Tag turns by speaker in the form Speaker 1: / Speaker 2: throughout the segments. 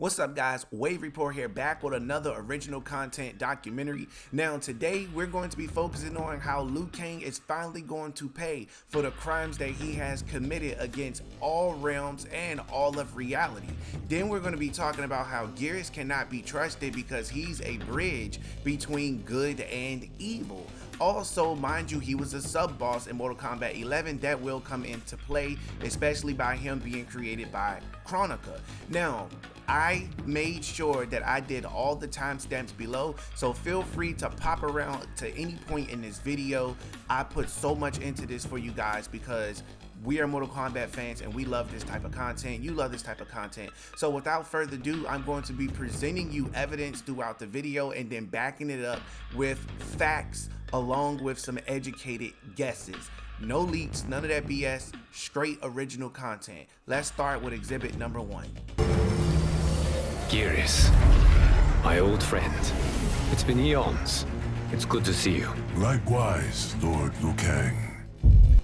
Speaker 1: What's up, guys? Wave Report here, back with another original content documentary. Now today we're going to be focusing on how Liu Kang is finally going to pay for the crimes that he has committed against all realms and all of reality. Then we're going to be talking about how Geras cannot be trusted because he's a bridge between good and evil. Also, mind you, he was a sub-boss in Mortal Kombat 11 that will come into play, especially by him being created by Kronika. Now, I made sure that I did all the timestamps below, so feel free to pop around to any point in this video. I put so much into this for you guys because we are Mortal Kombat fans and we love this type of content. You love this type of content. So without further ado, I'm going to be presenting you evidence throughout the video and then backing it up with facts along with some educated guesses. No leaks, none of that BS, straight original content. Let's start with exhibit number 1.
Speaker 2: Geras, my old friend. It's been eons. It's good to see you.
Speaker 3: Likewise, Lord Liu Kang.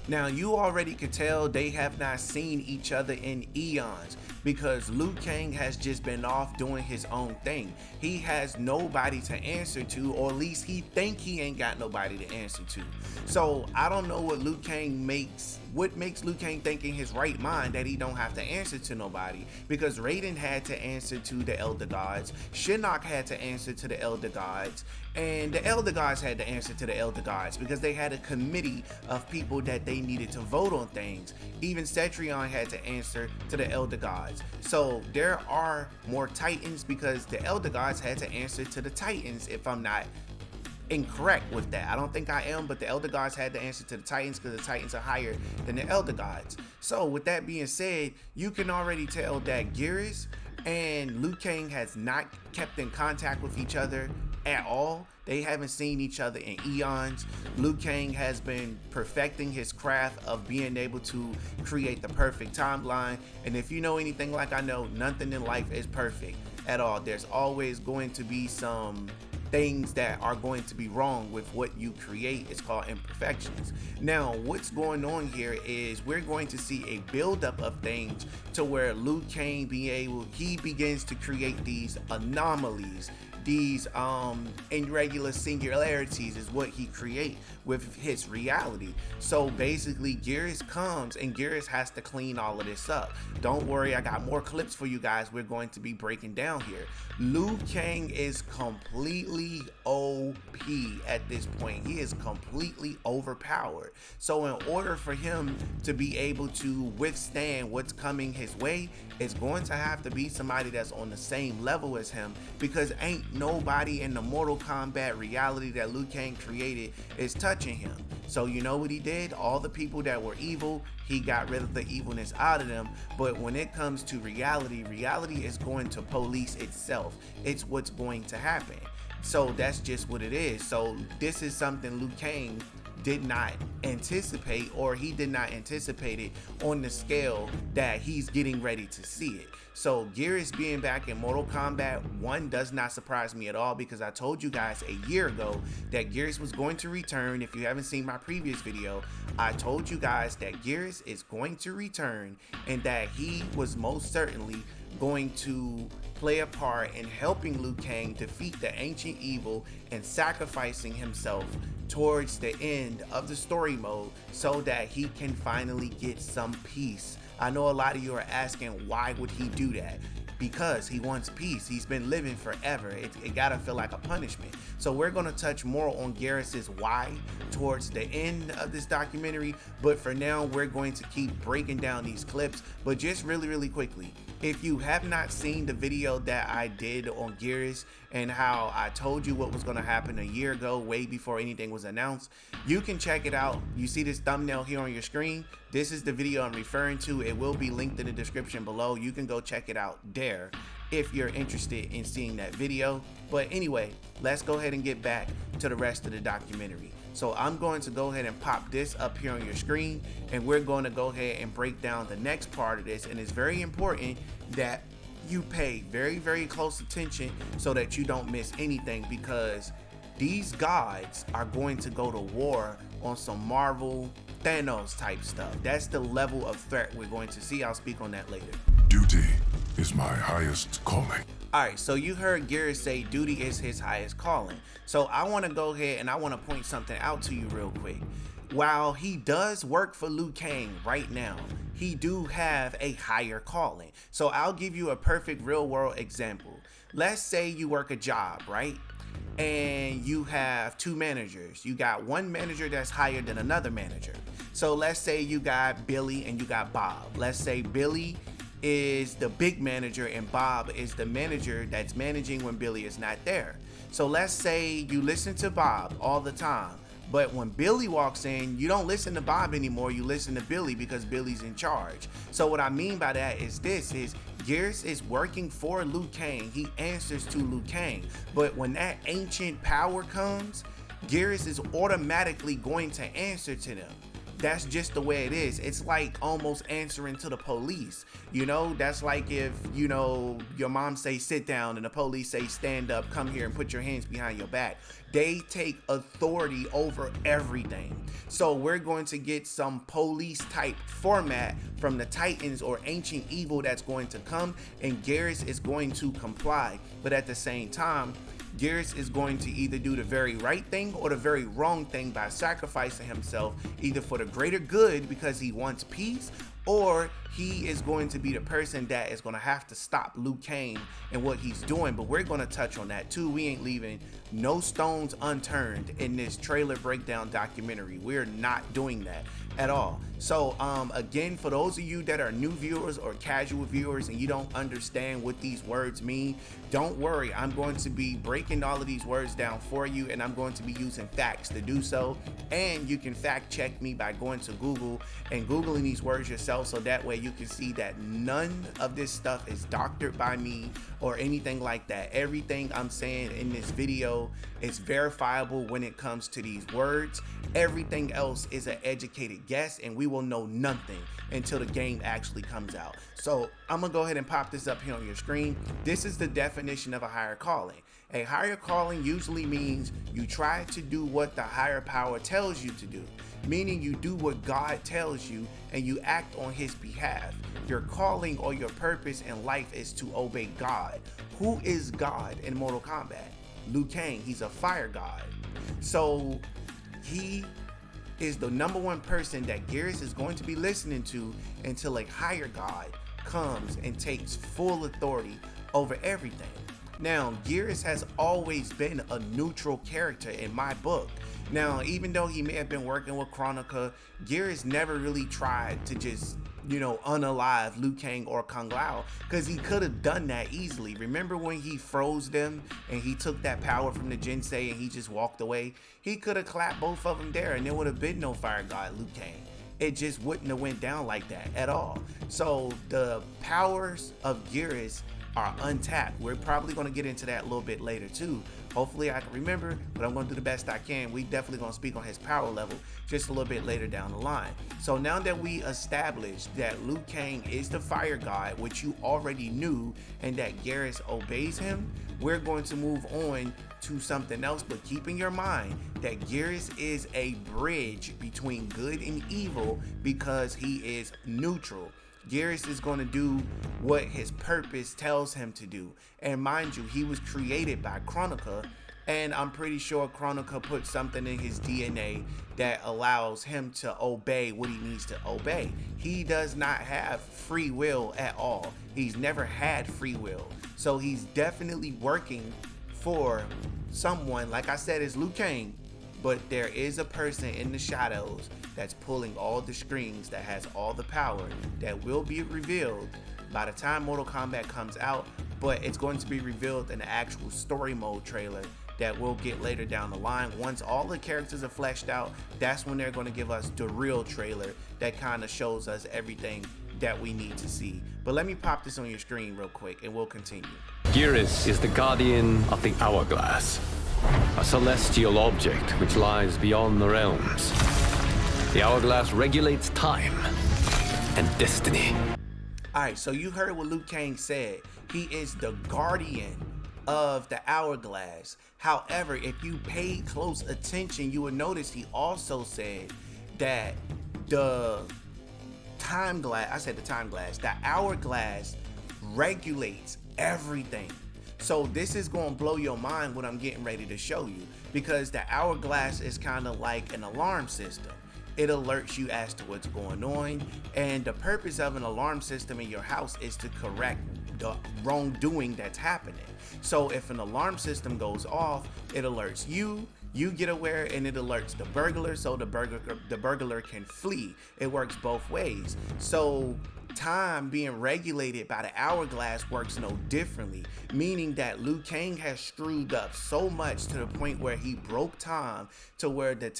Speaker 1: Now, you already could tell they have not seen each other in eons because Liu Kang has just been off doing his own thing. He has nobody to answer to, or at least he think he ain't got nobody to answer to. So I don't know what makes Liu Kang think in his right mind that he don't have to answer to nobody, because Raiden had to answer to the Elder Gods, Shinnok had to answer to the Elder Gods, and the Elder Gods had to answer to the Elder Gods because they had a committee of people that they needed to vote on things. Even Cetrion had to answer to the Elder Gods. So there are more Titans because the Elder Gods had to answer to the Titans, if I'm not incorrect with that. I don't think I am, but the Elder Gods had to answer to the Titans because the Titans are higher than the Elder Gods. So with that being said, you can already tell that Geras and Liu Kang has not kept in contact with each other at all. They haven't seen each other in eons. Liu Kang has been perfecting his craft of being able to create the perfect timeline. And if you know anything like I know, nothing in life is perfect at all. There's always going to be some things that are going to be wrong with what you create. It's called imperfections. Now, what's going on here is we're going to see a buildup of things to where Liu Kang he begins to create these anomalies, these irregular singularities is what he create with his reality. So basically Geras comes and Geras has to clean all of this up. Don't worry, I got more clips for you guys we're going to be breaking down here. Liu Kang is completely OP at this point. He is completely overpowered. So in order for him to be able to withstand what's coming his way, it's going to have to be somebody that's on the same level as him, because ain't nobody in the Mortal Kombat reality that Liu Kang created is touching him. So you know what he did? All the people that were evil, he got rid of the evilness out of them. But when it comes to reality, reality is going to police itself. It's what's going to happen. So that's just what it is. So this is something Liu Kang did not anticipate, or he did not anticipate it on the scale that he's getting ready to see it. So Geras being back in Mortal Kombat 1 does not surprise me at all, because I told you guys a year ago that Geras was going to return. If you haven't seen my previous video, I told you guys that Geras is going to return and that he was most certainly going to play a part in helping Liu Kang defeat the ancient evil and sacrificing himself towards the end of the story mode so that he can finally get some peace. I know a lot of you are asking, why would he do that? Because he wants peace. He's been living forever. It gotta feel like a punishment. So we're gonna touch more on Geras's why towards the end of this documentary, but for now we're going to keep breaking down these clips. But just really quickly, if you have not seen the video that I did on Geras and how I told you what was gonna happen a year ago, way before anything was announced, you can check it out. You see this thumbnail here on your screen? This is the video I'm referring to. It will be linked in the description below. You can go check it out there if you're interested in seeing that video. But anyway, let's go ahead and get back to the rest of the documentary. So I'm going to go ahead and pop this up here on your screen, and we're going to go ahead and break down the next part of this. And it's very important that you pay very close attention so that you don't miss anything, because these gods are going to go to war on some Marvel Thanos type stuff. That's the level of threat we're going to see. I'll speak on that later.
Speaker 3: Duty is my highest calling.
Speaker 1: Alright, so you heard Geras say duty is his highest calling. So I want to go ahead and I want to point something out to you real quick. While he does work for Liu Kang right now, he do have a higher calling. So I'll give you a perfect real world example. Let's say you work a job, right? And you have two managers. You got one manager that's higher than another manager. So let's say you got Billy and you got Bob. Let's say Billy is the big manager and Bob is the manager that's managing when Billy is not there. So let's say you listen to Bob all the time, but when Billy walks in, you don't listen to Bob anymore, you listen to Billy because Billy's in charge. So what I mean by that is Geras is working for Liu Kang. He answers to Liu Kang, but when that ancient power comes, Geras is automatically going to answer to them. That's just the way it is. It's like almost answering to the police. You know, that's like if, you know, your mom say sit down and the police say stand up, come here and put your hands behind your back. They take authority over everything. So we're going to get some police type format from the Titans or ancient evil that's going to come, and Geras is going to comply. But at the same time, Geras is going to either do the very right thing or the very wrong thing by sacrificing himself either for the greater good because he wants peace, or he is going to be the person that is going to have to stop Liu Kang and what he's doing. But we're going to touch on that too. We ain't leaving no stones unturned in this trailer breakdown documentary. We're not doing that at all. So again, for those of you that are new viewers or casual viewers and you don't understand what these words mean, don't worry. I'm going to be breaking all of these words down for you, and I'm going to be using facts to do so. And you can fact check me by going to Google and Googling these words yourself, so that way you can see that none of this stuff is doctored by me or anything like that. Everything I'm saying in this video is verifiable when it comes to these words. Everything else is an educated guess, and we will know nothing until the game actually comes out. So I'm gonna go ahead and pop this up here on your screen. This is the definition of a higher calling. A higher calling usually means you try to do what the higher power tells you to do, meaning you do what God tells you and you act on his behalf. Your calling or your purpose in life is to obey God. Who is God in Mortal Kombat? Liu Kang. He's a fire god. So he is the #1 person that Geras is going to be listening to until a higher god comes and takes full authority over everything. Now, Geras has always been a neutral character in my book. Now, even though he may have been working with Kronika, Geras never really tried to just, you know, unalive Liu Kang or Kung Lao, because he could have done that easily. Remember when he froze them and he took that power from the Jinsei and he just walked away? He could have clapped both of them there and there would have been no fire god Liu Kang. It just wouldn't have went down like that at all. So the powers of Geras are untapped. We're probably going to get into that a little bit later too. Hopefully I can remember, but I'm going to do the best I can. We definitely going to speak on his power level just a little bit later down the line. So now that we established that Liu Kang is the fire god, which you already knew, and that Geras obeys him, we're going to move on to something else. But keep in your mind that Geras is a bridge between good and evil because he is neutral. Geras is going to do what his purpose tells him to do. And mind you, he was created by Kronika, and I'm pretty sure Kronika put something in his DNA that allows him to obey what he needs to obey. He does not have free will at all. He's never had free will. So he's definitely working for someone, like I said, is Liu Kang, but there is a person in the shadows that's pulling all the strings, that has all the power, that will be revealed by the time Mortal Kombat comes out, but it's going to be revealed in the actual story mode trailer that we'll get later down the line. Once all the characters are fleshed out, that's when they're going to give us the real trailer that kind of shows us everything that we need to see. But let me pop this on your screen real quick and we'll continue.
Speaker 2: Geras is the guardian of the Hourglass, a celestial object which lies beyond the realms. The Hourglass regulates time and destiny.
Speaker 1: Alright, so you heard what Liu Kang said. He is the guardian of the Hourglass. However, if you paid close attention, you would notice he also said that the Hourglass regulates everything. So this is going to blow your mind what I'm getting ready to show you, because the hourglass is kind of like an alarm system. It alerts you as to what's going on, and the purpose of an alarm system in your house is to correct the wrongdoing that's happening. So if an alarm system goes off, it alerts you get aware, and it alerts the burglar, so the burglar can flee. It works both ways. So time being regulated by the hourglass works no differently, meaning that Liu Kang has screwed up so much to the point where he broke time, to where the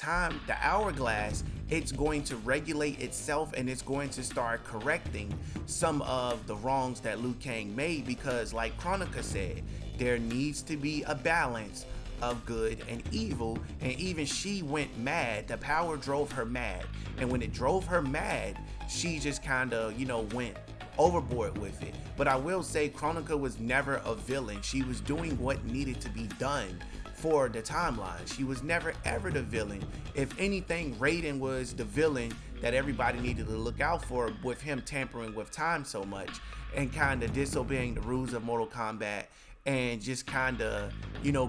Speaker 1: hourglass, it's going to regulate itself, and it's going to start correcting some of the wrongs that Liu Kang made, because like Kronika said, there needs to be a balance of good and evil. And even she went mad. The power drove her mad, and when it drove her mad, she just kind of, went overboard with it. But I will say Kronika was never a villain. She was doing what needed to be done for the timeline. She was never ever the villain. If anything, Raiden was the villain that everybody needed to look out for, with him tampering with time so much and kind of disobeying the rules of Mortal Kombat, and just kind of,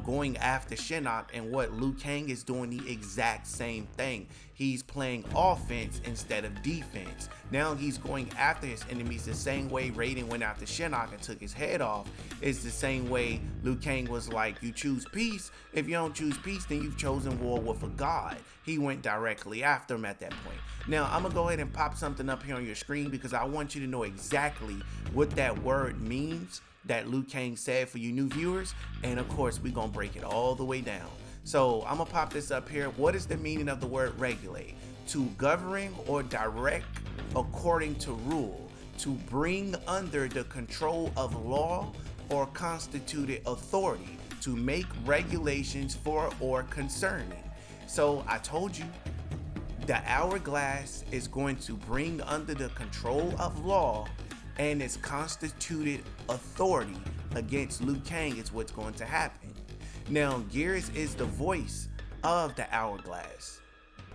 Speaker 1: going after Shinnok. And what Liu Kang is doing the exact same thing. He's playing offense instead of defense. Now he's going after his enemies the same way Raiden went after Shinnok and took his head off. It's the same way Liu Kang was like, you choose peace. If you don't choose peace, then you've chosen war with a god. He went directly after him at that point. Now I'm gonna go ahead and pop something up here on your screen, because I want you to know exactly what that word means that Liu Kang said for you new viewers, and of course we're gonna break it all the way down. So I'm gonna pop this up here. What is the meaning of the word regulate? To govern or direct according to rule, to bring under the control of law or constituted authority, to make regulations for or concerning. So I told you, the hourglass is going to bring under the control of law and its constituted authority against Liu Kang is what's going to happen. Now, Geras is the voice of the hourglass.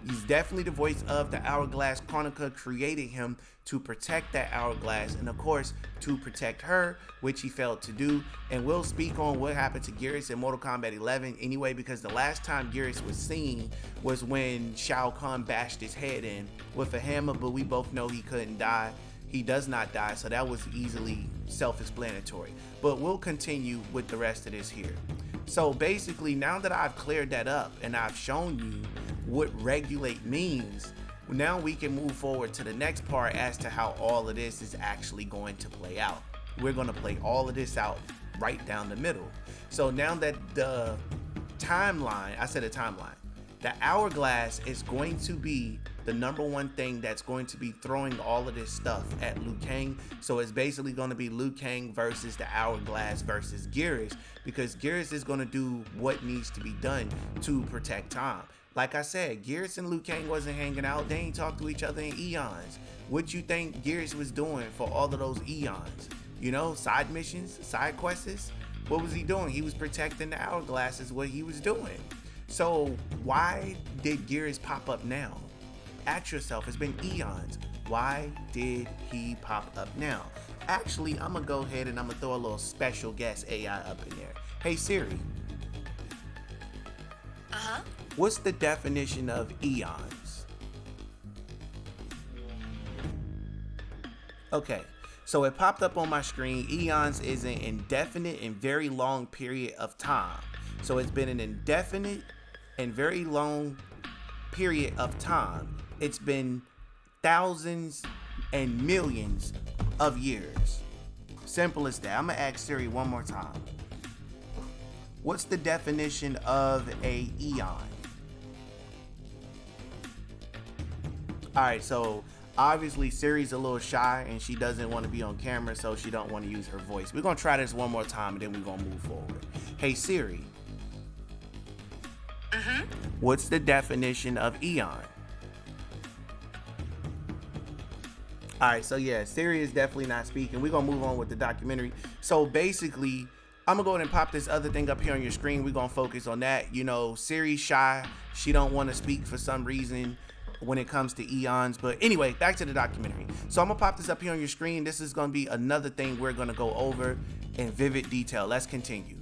Speaker 1: He's definitely the voice of the hourglass. Kronika created him to protect that hourglass, and of course to protect her, which he failed to do. And we'll speak on what happened to Geras in Mortal Kombat 11 anyway, because the last time Geras was seen was when Shao Kahn bashed his head in with a hammer, but we both know he couldn't die. He does not die, so that was easily self-explanatory. But we'll continue with the rest of this here. So basically, now that I've cleared that up and I've shown you what regulate means, now we can move forward to the next part as to how all of this is actually going to play out. We're going to play all of this out right down the middle. So now that the timeline, I said a timeline, the hourglass is going to be the number one thing that's going to be throwing all of this stuff at Liu Kang. So it's basically going to be Liu Kang versus the hourglass versus Geras, because Geras is going to do what needs to be done to protect time. Like I said, Geras and Liu Kang wasn't hanging out. They ain't talked to each other in eons. What you think Geras was doing for all of those eons? Side missions, side quests? What was he doing? He was protecting the hourglass is what he was doing. So why did Geras pop up now? Ask yourself, it's been eons. Why did he pop up now? Actually, I'm gonna go ahead and I'm gonna throw a little special guest AI up in there. Hey Siri. What's the definition of eons? Okay, so it popped up on my screen. Eons is an indefinite and very long period of time. So it's been an indefinite and very long period of time. It's been thousands and millions of years. Simple as that. I'm gonna ask Siri one more time. What's the definition of a eon? Alright, so obviously Siri's a little shy and she doesn't want to be on camera, so she don't want to use her voice. We're gonna try this one more time and then we're gonna move forward. Hey Siri. What's the definition of eon? Alright, so yeah, Siri is definitely not speaking. We're gonna move on with the documentary. So basically, I'm gonna go ahead and pop this other thing up here on your screen. We're gonna focus on that. Siri's shy. She don't want to speak for some reason. when it comes to eons. But anyway, back to the documentary. So I'm gonna pop this up here on your screen. This is gonna be another thing we're gonna go over in vivid detail. Let's continue.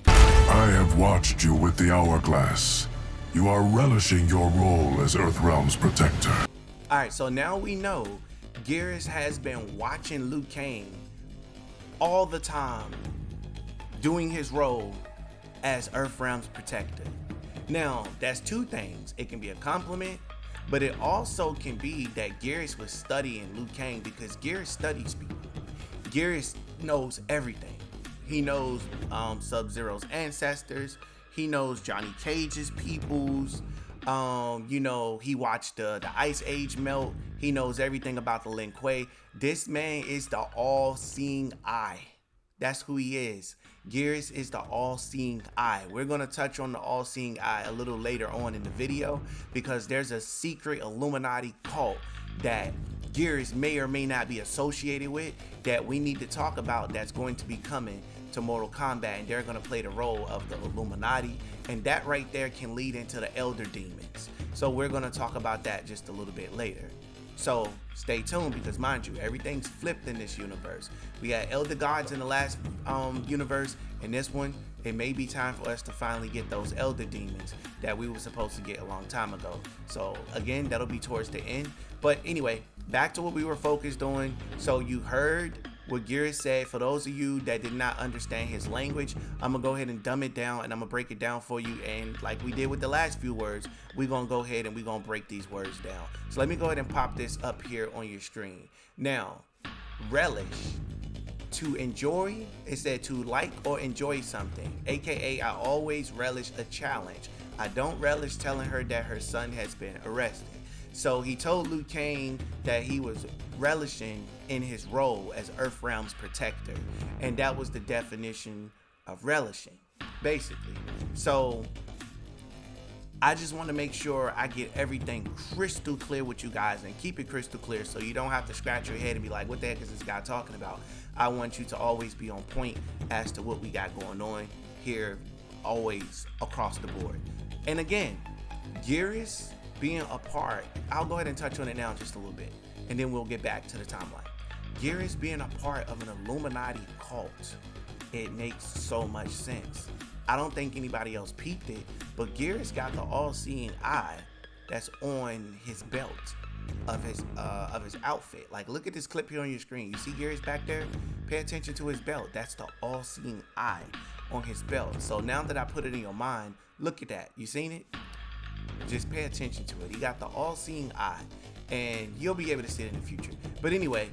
Speaker 3: I have watched you with the Hourglass. You are relishing your role as Earthrealm's protector.
Speaker 1: All right, so now we know Geras has been watching Liu Kang all the time, doing his role as Earthrealm's protector. Now, that's two things. It can be a compliment, but it also can be that Geras was studying Liu Kang, because Geras studies people. Geras knows everything. He knows Sub-Zero's ancestors. He knows Johnny Cage's peoples. You know, he watched the Ice Age melt. He knows everything about the Lin Kuei. This man is the all-seeing eye. That's who he is. Geras is the all-seeing eye. We're going to touch on the all-seeing eye a little later on in the video, because there's a secret Illuminati cult that Geras may or may not be associated with that we need to talk about, that's going to be coming to Mortal Kombat, and they're going to play the role of the Illuminati, and that right there can lead into the Elder Demons. So we're going to talk about that just a little bit later. So stay tuned, because mind you, everything's flipped in this universe. We had Elder Gods in the last universe. In this one, it may be time for us to finally get those Elder Demons that we were supposed to get a long time ago. So again, that'll be towards the end. But anyway, back to what we were focused on. So you heard what Geras said. For those of you that did not understand his language, I'm gonna go ahead and dumb it down, and I'm gonna break it down for you. And like we did with the last few words, we're gonna go ahead and we're gonna break these words down. So let me go ahead and pop this up here on your screen. Now, relish, to enjoy, it said to like or enjoy something, aka I always relish a challenge. I don't relish telling her that her son has been arrested. So he told Liu Kang that he was relishing in his role as Earthrealm's protector, and that was the definition of relishing, basically. So I just want to make sure I get everything crystal clear with you guys, and keep it crystal clear so you don't have to scratch your head and be like, what the heck is this guy talking about? I want you to always be on point as to what we got going on here, always across the board. And again, Geras being a part, I'll go ahead and touch on it now just a little bit, and then we'll get back to the timeline. Geras being a part of an Illuminati cult, it makes so much sense. I don't think anybody else peeped it, but Geras got the all-seeing eye that's on his belt of his outfit. Like, look at this clip here on your screen. You see Geras back there? Pay attention to his belt. That's the all-seeing eye on his belt. So now that I put it in your mind, look at that. You seen it? Just pay attention to it. He got the all-seeing eye, and you'll be able to see it in the future. But anyway,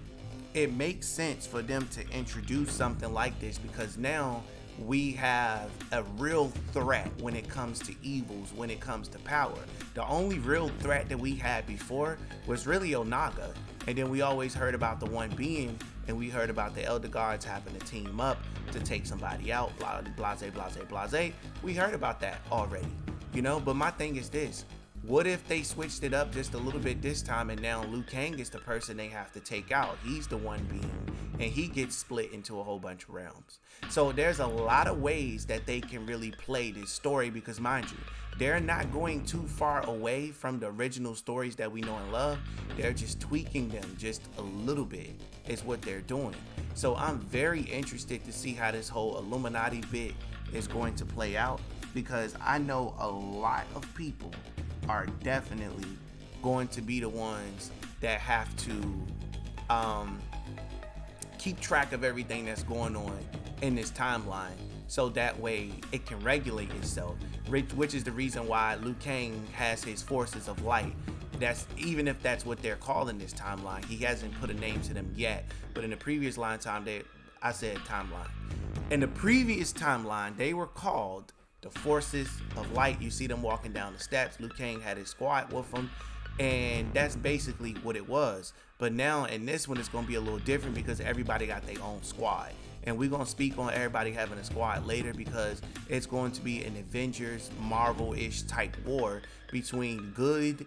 Speaker 1: it makes sense for them to introduce something like this, because now we have a real threat when it comes to evils, when it comes to power. The only real threat that we had before was really Onaga, and then we always heard about the one being, and we heard about the Elder Gods having to team up to take somebody out, blah, blase, blase, blase. We heard about that already, you know. But my thing is this: what if they switched it up just a little bit this time, and now Liu Kang is the person they have to take out? He's the one being, and he gets split into a whole bunch of realms. So there's a lot of ways that they can really play this story, because mind you, they're not going too far away from the original stories that we know and love. They're just tweaking them just a little bit is what they're doing. So I'm very interested to see how this whole Illuminati bit is going to play out, because I know a lot of people are definitely going to be the ones that have to keep track of everything that's going on in this timeline, so that way it can regulate itself, which is the reason why Liu Kang has his forces of light. That's, even if that's what they're calling this timeline, he hasn't put a name to them yet. But in the previous timeline, in the previous timeline, they were called the forces of light. You see them walking down the steps. Liu Kang had his squad with him, and that's basically what it was. But now in this one, it's going to be a little different, because everybody got their own squad, and we're going to speak on everybody having a squad later, because it's going to be an Avengers Marvel-ish type war between good,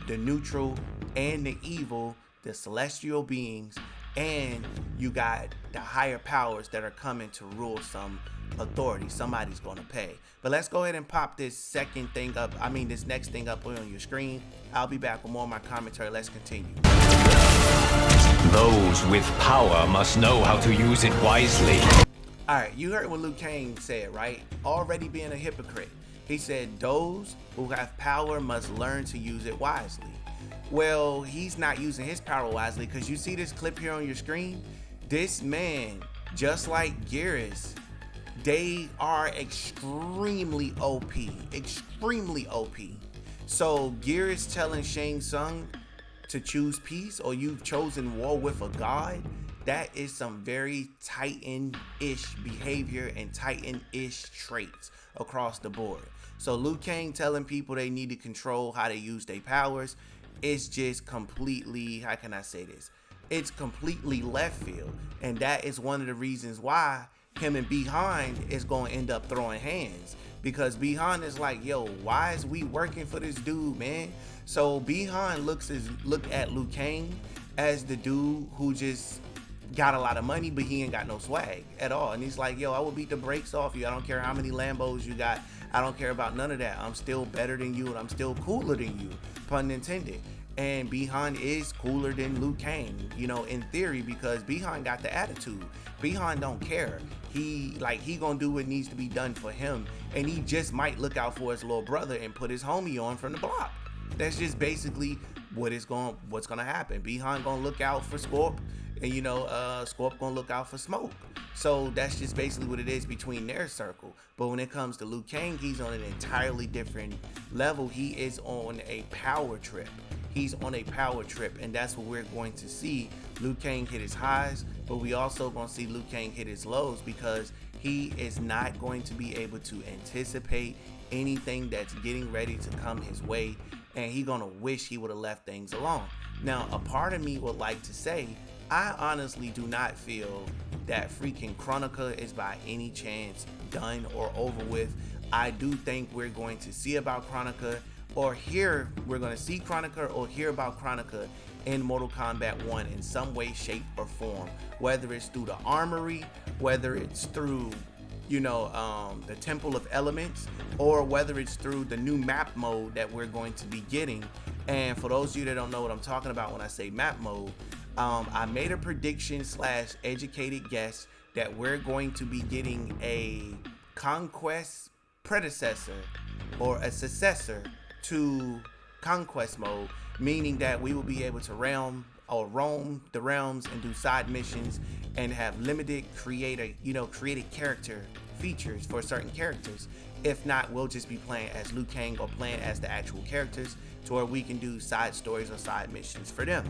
Speaker 1: the neutral, and the evil, the celestial beings, and you got the higher powers that are coming to rule some authority. Somebody's gonna pay. But let's go ahead and pop this this next thing up on your screen. I'll be back with more of my commentary. Let's continue.
Speaker 4: Those with power must know how to use it wisely.
Speaker 1: Alright, you heard what Liu Kang said, right? Already being a hypocrite. He said those who have power must learn to use it wisely. Well, he's not using his power wisely, because you see this clip here on your screen? This man, just like Geras, they are extremely OP. Extremely OP. So Geras telling Shang Tsung to choose peace, or you've chosen war with a god, that is some very Titan-ish behavior and Titan-ish traits across the board. So Liu Kang telling people they need to control how they use their powers, it's just completely, how can I say this? It's completely left field. And that is one of the reasons why him and Behind is going to end up throwing hands. Because Behind is like, yo, why is we working for this dude, man? So Behind look at Liu Kang as the dude who just got a lot of money, but he ain't got no swag at all. And he's like, yo, I will beat the brakes off you. I don't care how many Lambos you got. I don't care about none of that. I'm still better than you, and I'm still cooler than you, pun intended. And Behind is cooler than Liu Kang, you know, in theory, because Behind got the attitude. Behind don't care. He gonna do what needs to be done for him, and he just might look out for his little brother and put his homie on from the block. That's just basically what's gonna happen. Behind gonna look out for Scorp, and you know, Scorp gonna look out for Smoke. So that's just basically what it is between their circle. But when it comes to Liu Kang, he's on an entirely different level. He is on a power trip. He's on a power trip, and that's what we're going to see. Liu Kang hit his highs, but we also gonna see Liu Kang hit his lows, because he is not going to be able to anticipate anything that's getting ready to come his way, and he gonna wish he would have left things alone. Now, a part of me would like to say, I honestly do not feel that freaking Kronika is by any chance done or over with. I do think we're going to see about Kronika, or we're going to see Kronika or hear about Kronika in Mortal Kombat 1 in some way, shape, or form. Whether it's through the armory, whether it's through, you know, the Temple of Elements, or whether it's through the new map mode that we're going to be getting. And for those of you that don't know what I'm talking about when I say map mode, I made a prediction / educated guess that we're going to be getting a conquest predecessor or a successor to conquest mode, meaning that we will be able to roam the realms and do side missions and have limited created character features for certain characters. If not, we'll just be playing as Liu Kang or playing as the actual characters, to where we can do side stories or side missions for them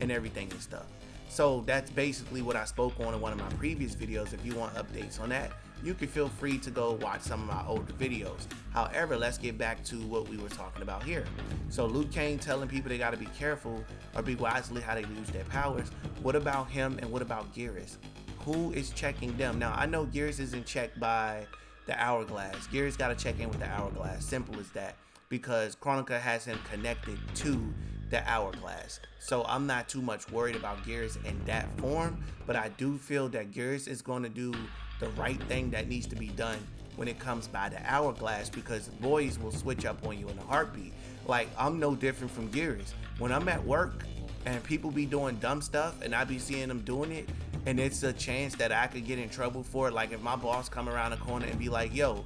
Speaker 1: and everything and stuff. So that's basically what I spoke on in one of my previous videos. If you want updates on that, you can feel free to go watch some of my older videos. However, let's get back to what we were talking about here. So Liu Kang telling people they got to be careful or be wisely how they use their powers. What about him, and what about Geras? Who is checking them? Now, I know Geras isn't checked by the Hourglass. Geras got to check in with the Hourglass. Simple as that. Because Kronika has him connected to the Hourglass. So I'm not too much worried about Geras in that form, but I do feel that Geras is going to do the right thing that needs to be done when it comes by the Hourglass, because boys will switch up on you in a heartbeat. Like, I'm no different from Geras. When I'm at work and people be doing dumb stuff and I be seeing them doing it, and it's a chance that I could get in trouble for it, like if my boss come around the corner and be like, yo,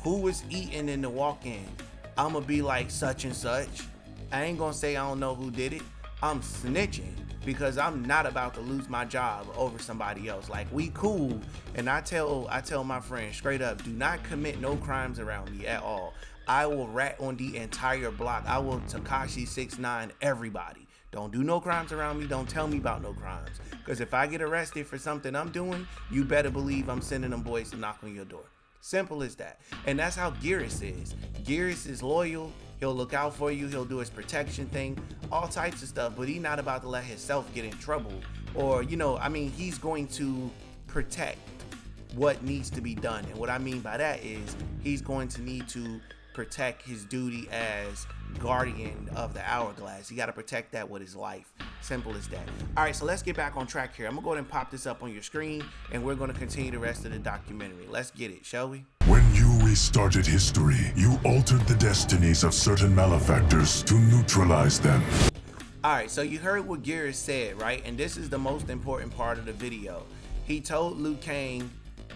Speaker 1: who was eating in the walk-in? I'm gonna be like, such and such. I ain't gonna say I don't know who did it. I'm snitching, because I'm not about to lose my job over somebody else. Like, we cool, and I tell my friends straight up, do not commit no crimes around me at all. I will rat on the entire block. I will Tekashi 6ix9ine everybody. Don't do no crimes around me. Don't tell me about no crimes, because if I get arrested for something I'm doing, you better believe I'm sending them boys to knock on your door. Simple as that. And that's how Geras is. Geras is loyal. He'll look out for you. He'll do his protection thing, all types of stuff, but he's not about to let himself get in trouble. Or, you know, I mean, he's going to protect what needs to be done. And what I mean by that is he's going to need to protect his duty as guardian of the hourglass. He got to protect that with his life. Simple as that. All right, so let's get back on track here. I'm gonna go ahead and pop this up on your screen, and we're gonna continue the rest of the documentary. Let's get it, shall we?
Speaker 3: When you restarted history, you altered the destinies of certain malefactors to neutralize them.
Speaker 1: All right, so you heard what Geras said, right? And this is the most important part of the video. He told Liu Kang,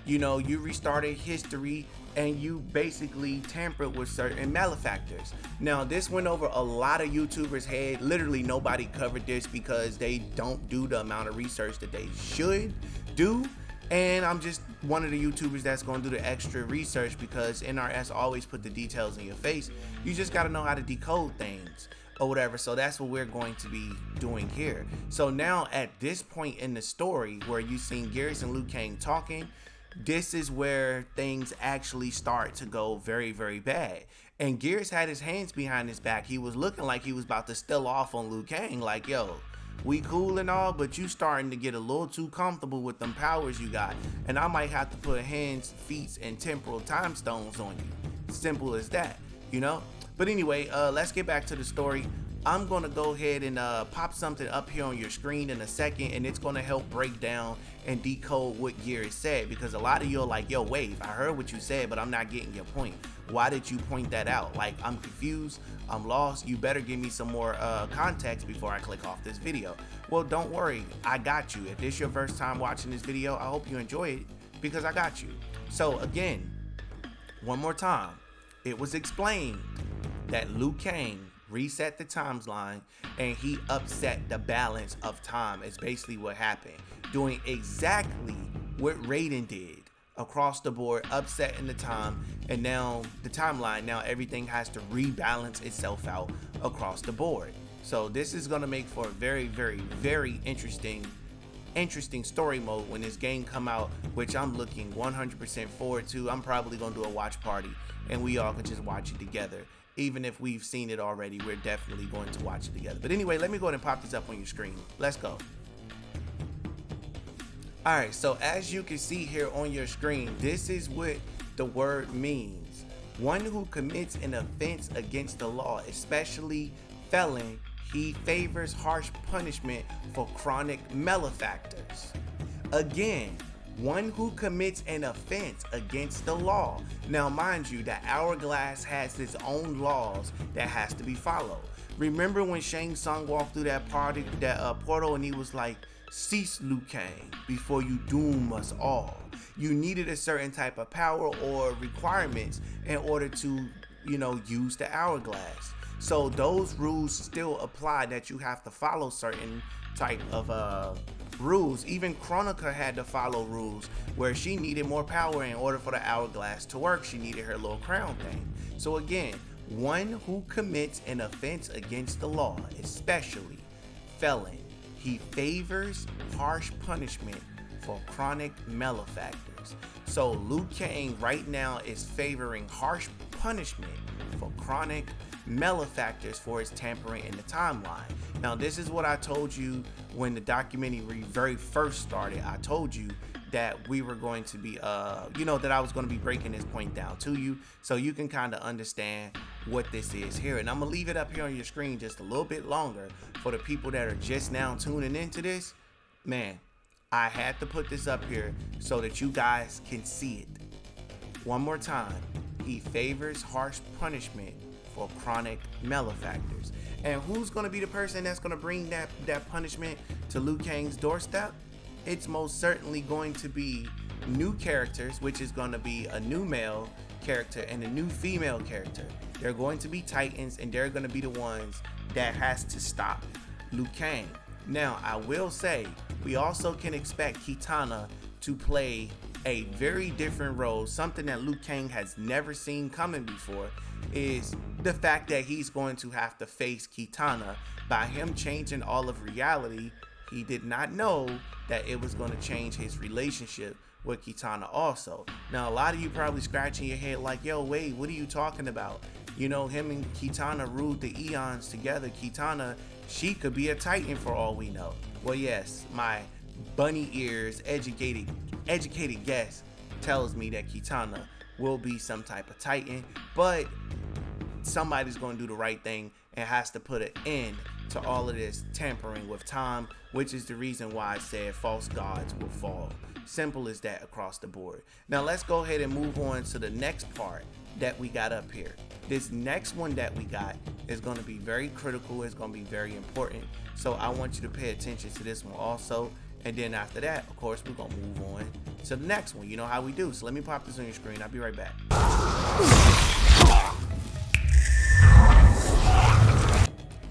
Speaker 1: you know, you restarted history and you basically tampered with certain malefactors. Now, this went over a lot of YouTubers' head. Literally nobody covered this because they don't do the amount of research that they should do. And I'm just one of the YouTubers that's going to do the extra research because NRS always put the details in your face. You just got to know how to decode things or whatever. So that's what we're going to be doing here. So now at this point in the story where you've seen Geras and Liu Kang talking, this is where things actually start to go very, very bad. And Geras had his hands behind his back. He was looking like he was about to still off on Liu Kang, like, yo, we cool and all, but you starting to get a little too comfortable with them powers you got. And I might have to put hands, feet, and temporal time stones on you. Simple as that, you know? But anyway, let's get back to the story. I'm gonna go ahead and pop something up here on your screen in a second, and it's gonna help break down and decode what Geras said, because a lot of you are like, yo, Wave, I heard what you said, but I'm not getting your point. Why did you point that out? Like, I'm confused, I'm lost. You better give me some more context before I click off this video. Well, don't worry, I got you. If this is your first time watching this video, I hope you enjoy it because I got you. So again, one more time, it was explained that Liu Kang reset the timeline and he upset the balance of time is basically what happened, doing exactly what Raiden did across the board, upsetting the time and now the timeline. Now everything has to rebalance itself out across the board. So this is going to make for a very, very, very interesting story mode when this game come out, which I'm looking 100% forward to. I'm probably going to do a watch party and we all can just watch it together. Even if we've seen it already, we're definitely going to watch it together. But anyway, let me go ahead and pop this up on your screen. Let's go. All right, so as you can see here on your screen, this is what the word means. One who commits an offense against the law, especially felon, he favors harsh punishment for chronic malefactors. Again, one who commits an offense against the law. Now, mind you, the hourglass has its own laws that has to be followed. Remember when Shang Tsung walked through that portal and he was like, cease, Liu Kang, before you doom us all. You needed a certain type of power or requirements in order to, you know, use the hourglass. So those rules still apply, that you have to follow certain type of rules. Even Chronica had to follow rules where she needed more power in order for the hourglass to work. She needed her little crown thing. So again, one who commits an offense against the law, especially felon, he favors harsh punishment for chronic malefactors. So Liu Kang right now is favoring harsh punishment for chronic malefactors for his tampering in the timeline. Now, this is what I told you when the documentary very first started. I told you that we were going to be, you know, that I was going to be breaking this point down to you so you can kind of understand what this is here. And I'm going to leave it up here on your screen just a little bit longer for the people that are just now tuning into this. Man, I had to put this up here so that you guys can see it. One more time, he favors harsh punishment for chronic malefactors. And who's going to be the person that's going to bring that punishment to Liu Kang's doorstep? It's most certainly going to be new characters, which is going to be a new male character and a new female character. They're going to be titans, and they're going to be the ones that has to stop Liu Kang. Now, I will say, we also can expect Kitana to play a very different role. Something that Liu Kang has never seen coming before is the fact that he's going to have to face Kitana. By him changing all of reality, he did not know that it was going to change his relationship with Kitana also. Now, a lot of you probably scratching your head like, yo, wait, what are you talking about? You know, him and Kitana ruled the eons together. Kitana, she could be a titan for all we know. Well, yes, my bunny ears educated guess tells me that Kitana will be some type of titan, but somebody's going to do the right thing and has to put an end to all of this tampering with time, which is the reason why I said false gods will fall. Simple as that across the board. Now let's go ahead and move on to the next part that we got up here. This next one that we got is going to be very critical. It's going to be very important. So I want you to pay attention to this one also. And then after that, of course, we're going to move on to the next one. You know how we do. So let me pop this on your screen. I'll be right back.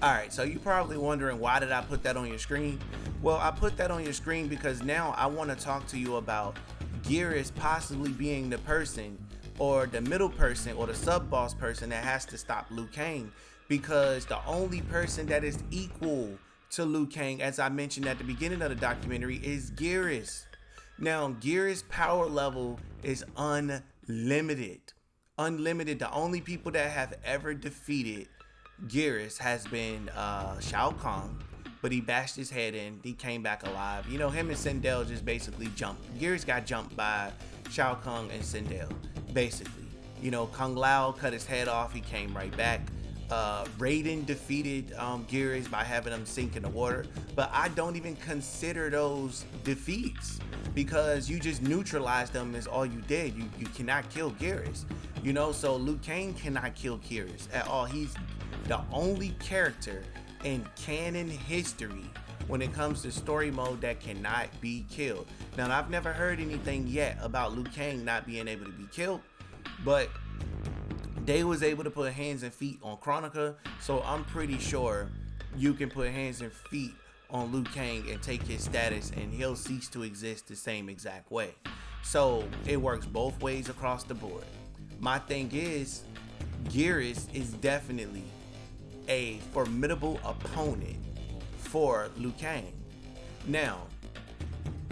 Speaker 1: Alright, so you're probably wondering, why did I put that on your screen? Well, I put that on your screen because now I want to talk to you about Geras possibly being the person, or the middle person, or the sub-boss person that has to stop Liu Kang, because the only person that is equal to Liu Kang, as I mentioned at the beginning of the documentary, is Geras. Now, Geras' power level is unlimited. Unlimited. The only people that have ever defeated Geras has been Shao Kahn, but he bashed his head in. He came back alive. You know, him and Sindel just basically jumped. Geras got jumped by Shao Kahn and Sindel, basically. You know, Kung Lao cut his head off. He came right back. Raiden defeated Geras by having him sink in the water, but I don't even consider those defeats because you just neutralized them is all you did. You cannot kill Geras, you know. So Liu Kang cannot kill Geras at all. He's the only character in canon history when it comes to story mode that cannot be killed. Now, I've never heard anything yet about Liu Kang not being able to be killed, but they was able to put hands and feet on Kronika, so I'm pretty sure you can put hands and feet on Liu Kang and take his status and he'll cease to exist the same exact way. So it works both ways across the board. My thing is, Geras is definitely a formidable opponent for Liu Kang. Now,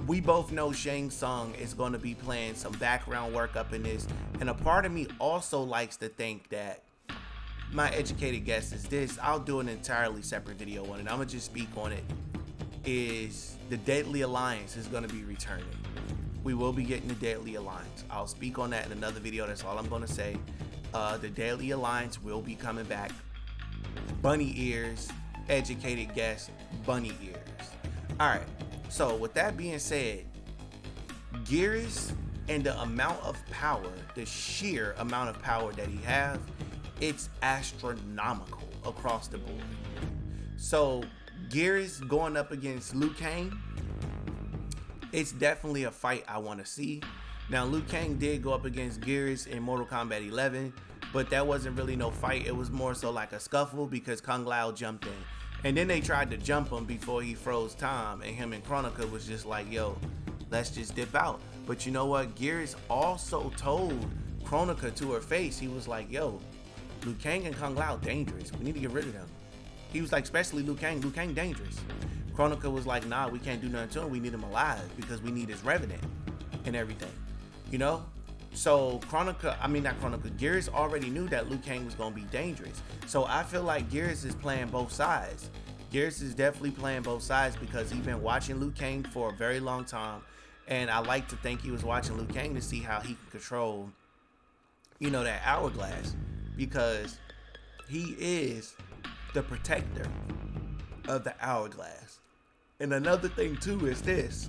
Speaker 1: we both know Shang Tsung is going to be playing some background work up in this, and a part of me also likes to think that, my educated guess is this, I'll do an entirely separate video on it, I'm going to just speak on it, is the Deadly Alliance is going to be returning. We will be getting the Deadly Alliance. I'll speak on that in another video, that's all I'm going to say. The Deadly Alliance will be coming back. Bunny ears, educated guess, bunny ears. Alright. So with that being said, Geras and the amount of power, the sheer amount of power that he have, it's astronomical across the board. So Geras going up against Liu Kang, it's definitely a fight I want to see. Now, Liu Kang did go up against Geras in Mortal Kombat 11, but that wasn't really no fight. It was more so like a scuffle because Kung Lao jumped in. And then they tried to jump him before he froze time, and him and Kronika was just like, yo, let's just dip out. But you know what? Geras also told Kronika to her face, he was like, yo, Liu Kang and Kung Lao dangerous. We need to get rid of them. He was like, especially Liu Kang dangerous. Kronika was like, nah, we can't do nothing to him. We need him alive because we need his revenant and everything, you know? So Geras already knew that Liu Kang was going to be dangerous. So I feel like Geras is playing both sides. Geras is definitely playing both sides because he's been watching Liu Kang for a very long time. And I like to think he was watching Liu Kang to see how he can control, you know, that hourglass. Because he is the protector of the hourglass. And another thing too is this.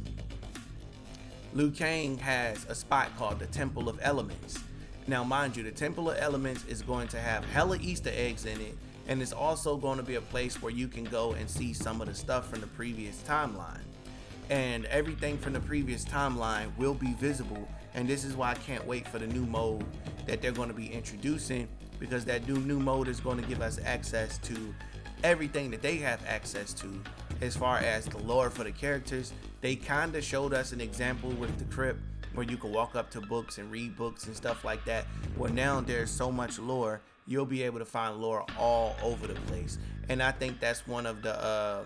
Speaker 1: Liu Kang has a spot called the Temple of Elements. Now, mind you, the Temple of Elements is going to have hella Easter eggs in it, and it's also going to be a place where you can go and see some of the stuff from the previous timeline. And everything from the previous timeline will be visible, and this is why I can't wait for the new mode that they're going to be introducing, because that new mode is going to give us access to everything that they have access to as far as the lore for the characters. They kind of showed us an example with the crypt where you can walk up to books and read books and stuff like that. Well, now there's so much lore, you'll be able to find lore all over the place. And I think that's one of the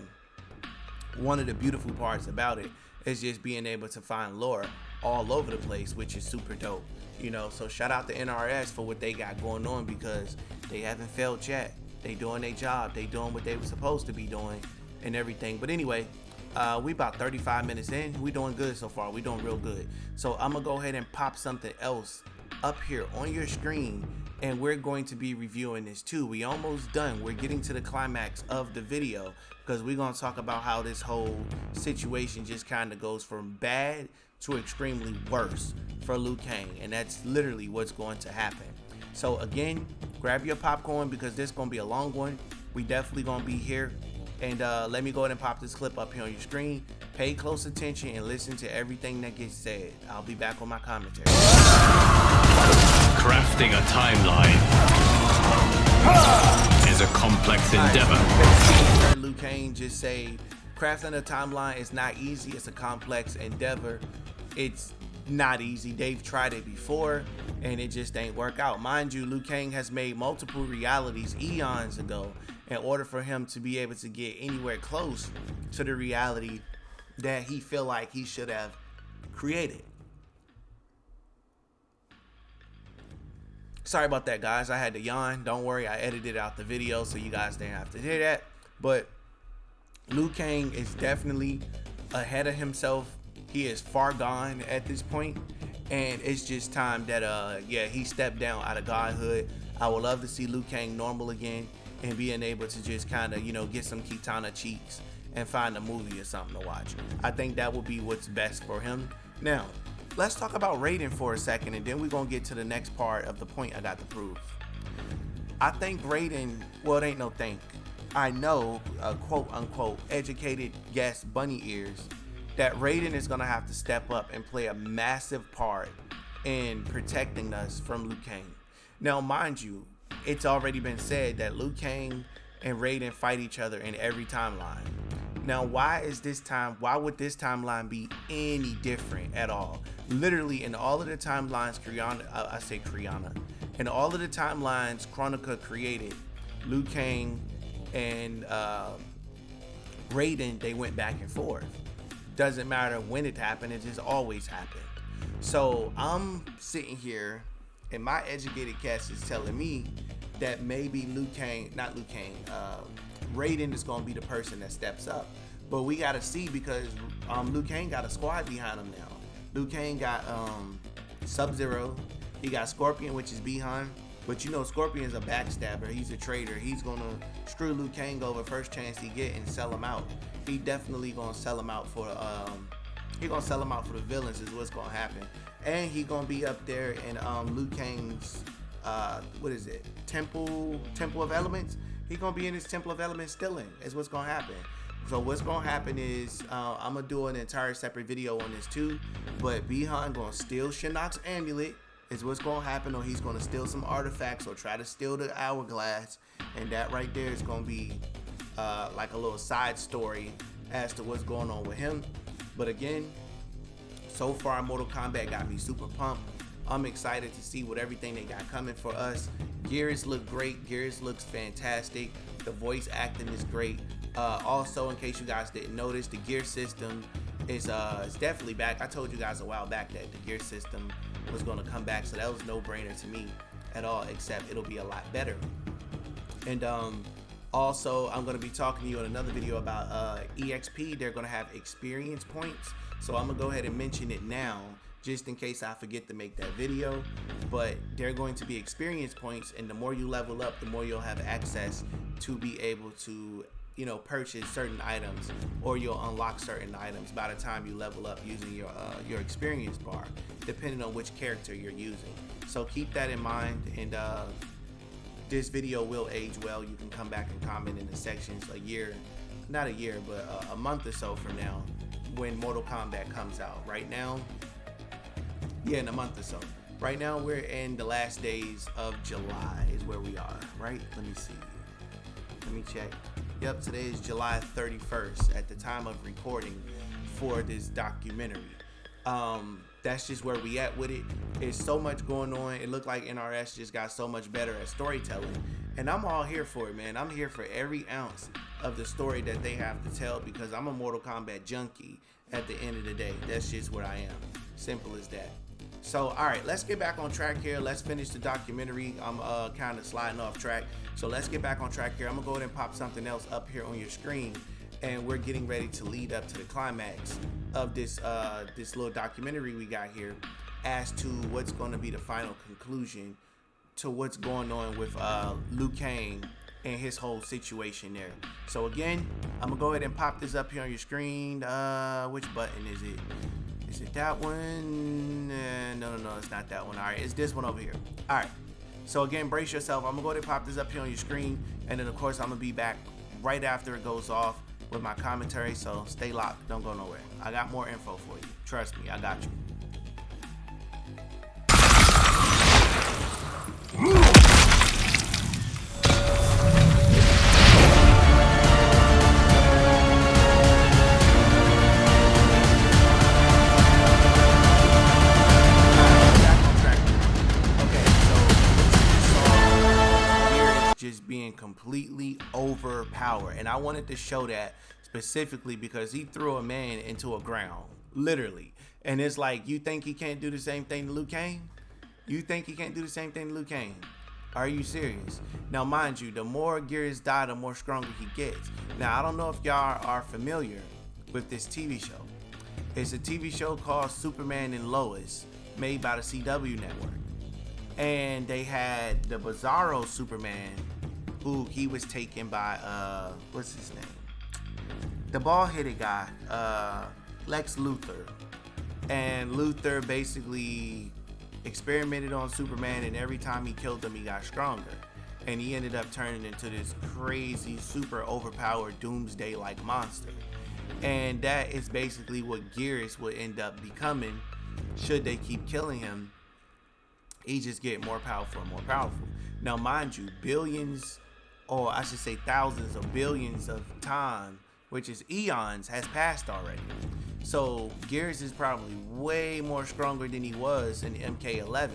Speaker 1: beautiful parts about it, is just being able to find lore all over the place, which is super dope. You know, so shout out to NRS for what they got going on, because they haven't failed yet. They doing their job. They doing what they were supposed to be doing and everything. But anyway, we about 35 minutes in. We doing good so far. We doing real good. So I'm gonna go ahead and pop something else up here on your screen, and we're going to be reviewing this too. We almost done. We're getting to the climax of the video because we're going to talk about how this whole situation just kind of goes from bad to extremely worse for Liu Kang, and that's literally what's going to happen. So again, grab your popcorn because this is going to be a long one. We definitely going to be here, and let me go ahead and pop this clip up here on your screen. Pay close attention and listen to everything that gets said. I'll be back on my commentary.
Speaker 4: Crafting a timeline is a complex endeavor.
Speaker 1: Liu Kang just say, crafting a timeline is not easy. It's a complex endeavor. It's not easy. They've tried it before and it just ain't work out. Mind you, Liu Kang has made multiple realities eons ago in order for him to be able to get anywhere close to the reality that he feel like he should have created. Sorry about that, guys. I had to yawn. Don't worry, I edited out the video so you guys didn't have to hear that. But Liu Kang is definitely ahead of himself. He is far gone at this point, and it's just time that yeah, he stepped down out of godhood. I would love to see Liu Kang normal again and being able to just kind of, you know, get some Kitana cheeks and find a movie or something to watch. I think that would be what's best for him. Now, let's talk about Raiden for a second, and then we're gonna get to the next part of the point I got to prove. I think Raiden, well, it ain't no think. I know, quote unquote, educated guess bunny ears, that Raiden is gonna have to step up and play a massive part in protecting us from Liu Kang. Now, mind you, it's already been said that Liu Kang and Raiden fight each other in every timeline. Now, why would this timeline be any different at all? Literally, in all of the timelines in all of the timelines Chronica created, Liu Kang and Raiden, they went back and forth. Doesn't matter when it happened, it just always happened. So I'm sitting here, and my educated guess is telling me that maybe Raiden is gonna be the person that steps up. But we gotta see, because Liu Kang got a squad behind him now. Liu Kang got Sub-Zero, he got Scorpion, which is behind. But you know, Scorpion's a backstabber. He's a traitor. He's gonna screw Liu Kang over first chance he get and sell him out. He definitely gonna sell him out for the villains is what's gonna happen. And he gonna be up there in Liu Kang's what is it? Temple of Elements. He gonna be in his Temple of Elements stealing is what's gonna happen. So what's gonna happen is I'm gonna do an entire separate video on this too. But Bihan gonna steal Shinnok's amulet is what's gonna happen, or he's gonna steal some artifacts or try to steal the hourglass, and that right there is gonna be like a little side story as to what's going on with him. But again, so far Mortal Kombat got me super pumped. I'm excited to see what everything they got coming for us. Geras look great. Geras looks fantastic. The voice acting is great. Also, in case you guys didn't notice, the gear system is definitely back. I told you guys a while back that the gear system was going to come back, so that was no brainer to me at all, except it'll be a lot better. And also, I'm going to be talking to you in another video about EXP. They're going to have experience points, so I'm going to go ahead and mention it now just in case I forget to make that video. But they're going to be experience points, and the more you level up, the more you'll have access to be able to, you know, purchase certain items, or you'll unlock certain items by the time you level up using your experience bar, depending on which character you're using. So keep that in mind, and this video will age well. You can come back and comment in the sections a month or so from now when Mortal Kombat comes out. Right now, yeah, in a month or so. Right now we're in the last days of July is where we are, right? Let me see. Let me check. Yep, today is July 31st at the time of recording for this documentary. That's just where we at with it. It's so much going on. It looked like NRS just got so much better at storytelling, and I'm all here for it, man. I'm here for every ounce of the story that they have to tell, because I'm a Mortal Kombat junkie at the end of the day. That's just where I am. Simple as that. So, all right, let's get back on track here. Let's finish the documentary. I'm kind of sliding off track. So let's get back on track here. I'm gonna go ahead and pop something else up here on your screen, and we're getting ready to lead up to the climax of this little documentary we got here as to what's going to be the final conclusion to what's going on with Liu Kang and his whole situation there. So again, I'm gonna go ahead and pop this up here on your screen. Which button is it? Is it that one? No, it's not that one. All right, it's this one over here. All right. So again, brace yourself. I'm gonna go ahead and pop this up here on your screen, and then of course I'm gonna be back right after it goes off with my commentary. So stay locked. Don't go nowhere. I got more info for you. Trust me, I got you. Just being completely overpowered, and I wanted to show that specifically because he threw a man into a ground, literally. And it's like, you think he can't do the same thing to Liu Kang? You think he can't do the same thing to Liu Kang? Are you serious? Now, mind you, the more Geras die, the more stronger he gets. Now, I don't know if y'all are familiar with this TV show. It's a TV show called Superman and Lois, made by the CW network. And they had the Bizarro Superman, who he was taken by, what's his name? The bald-headed guy, Lex Luthor. And Luthor basically experimented on Superman, and every time he killed him, he got stronger. And he ended up turning into this crazy, super overpowered doomsday-like monster. And that is basically what Geras would end up becoming should they keep killing him. He just get more powerful and more powerful. Now, mind you, billions, or I should say thousands of billions of time, which is eons, has passed already. So Geras is probably way more stronger than he was in MK11.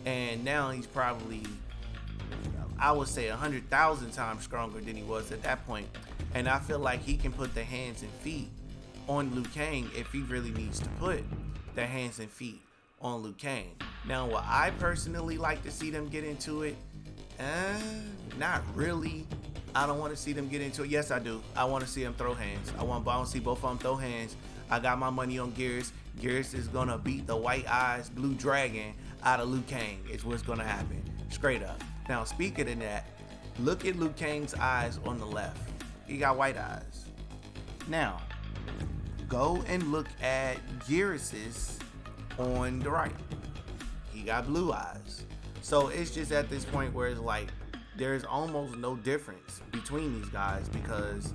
Speaker 1: And now he's probably, I would say, 100,000 times stronger than he was at that point. And I feel like he can put the hands and feet on Liu Kang if he really needs to put the hands and feet on Liu Kang. Now, what I personally like to see them get into it, not really. I don't want to see them get into it. Yes, I do. I want to see them throw hands. I want to see both of them throw hands. I got my money on Geras. Geras is gonna beat the white eyes blue dragon out of Liu Kang. It's what's gonna happen, straight up. Now, speaking of that, look at Liu Kang's eyes on the left. He got white eyes. Now, go and look at Geras's on the right. He got blue eyes. So it's just at this point where it's like there's almost no difference between these guys because